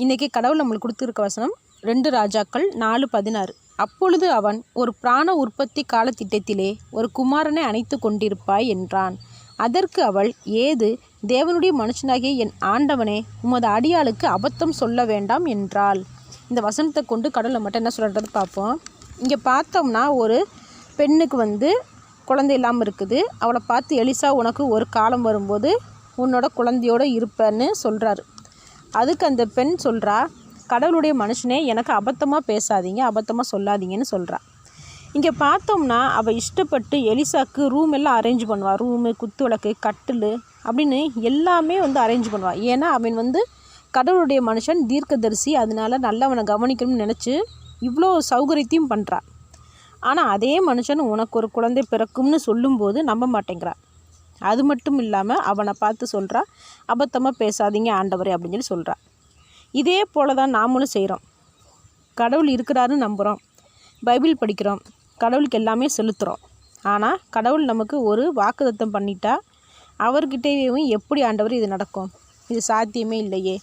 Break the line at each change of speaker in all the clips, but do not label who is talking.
இன்றைக்கி கடவுள் நம்மளுக்கு கொடுத்துருக்க வசனம் 2 ராஜாக்கள் 4:16. அப்பொழுது அவன், ஒரு பிராண உற்பத்தி காலத்திட்டத்திலே ஒரு குமாரனை அணைத்து கொண்டிருப்பாய் என்றான். அதற்கு அவள், ஏது, தேவனுடைய மனுஷனாகிய என் ஆண்டவனே, உமது அடியாளுக்கு அபத்தம் சொல்ல வேண்டாம் என்றாள். இந்த வசனத்தை கொண்டு கடவுளை மட்டும் என்ன சொல்கிறது பார்ப்போம். இங்கே பார்த்தோம்னா ஒரு பெண்ணுக்கு குழந்தை இல்லாமல் இருக்குது. அவளை பார்த்து எலிசா, உனக்கு ஒரு காலம் வரும்போது உன்னோட குழந்தையோடு இருப்பேன்னு சொல்கிறாரு. அதுக்கு அந்த பெண் சொல்கிறா, கடவுளுடைய மனுஷனே, எனக்கு அபத்தமாக பேசாதீங்க, அபத்தமாக சொல்லாதீங்கன்னு சொல்கிறா. இங்கே பார்த்தோம்னா அவள் இஷ்டப்பட்டு எலிசாக்கு ரூம் எல்லாம் அரேஞ்ச் பண்ணுவாள். ரூமு, குத்து விளக்கு, கட்டில் அப்படின்னு எல்லாமே அரேஞ்ச் பண்ணுவாள். ஏன்னா அவன் கடவுளுடைய மனுஷன், தீர்க்கதரிசி, அதனால நல்லவனை கவனிக்கணும்னு நினச்சி இவ்வளோ சௌகரியத்தையும் பண்ணுறா. ஆனால் அதே மனுஷன் உனக்கு ஒரு குழந்தை பிறக்கும்னு சொல்லும்போது நம்ப மாட்டேங்கிறா. அது மட்டும் இல்லாமல் அவனை பார்த்து சொல்கிறா, அபத்தமாக பேசாதீங்க ஆண்டவரே அப்படின்னு சொல்லி சொல்கிறா. இதே போல் தான் நாமளும் செய்கிறோம். கடவுள் இருக்கிறாருன்னு நம்புகிறோம், பைபிள் படிக்கிறோம், கடவுளுக்கு எல்லாமே செலுத்துகிறோம். ஆனால் கடவுள் நமக்கு ஒரு வாக்குத்தத்தம் பண்ணிட்டா அவர்கிட்டேயும் எப்படி ஆண்டவர் இது நடக்கும்? இது சாத்தியமே இல்லையே.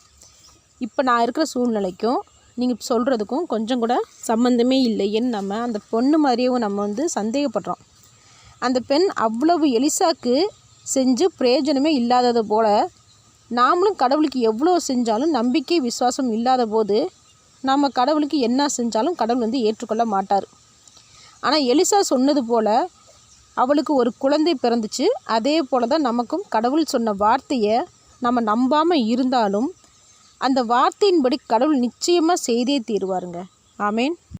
இப்போ நான் இருக்கிற சூழ்நிலைக்கும் நீங்கள் சொல்கிறதுக்கும் கொஞ்சம் கூட சம்மந்தமே இல்லையேன்னு நம்ம அந்த பொண்ணு மாதிரியும் நம்ம சந்தேகப்படுறோம். அந்த பெண் அவ்வளவு எலிசாக்கு செஞ்சு பிரயோஜனமே இல்லாதது போல் நாமளும் கடவுளுக்கு எவ்வளோ செஞ்சாலும் நம்பிக்கை விசுவாசம் இல்லாத போது நாம் கடவுளுக்கு என்ன செஞ்சாலும் கடவுள் ஏற்றுக்கொள்ள மாட்டார். ஆனால் எலிசா சொன்னது போல் அவளுக்கு ஒரு குழந்தை பிறந்துச்சு. அதே போல் தான் நமக்கும் கடவுள் சொன்ன வார்த்தையை நம்ம நம்பாமல் இருந்தாலும் அந்த வார்த்தையின்படி கடவுள் நிச்சயமாக செய்தே தீருவாருங்க. ஆமேன்.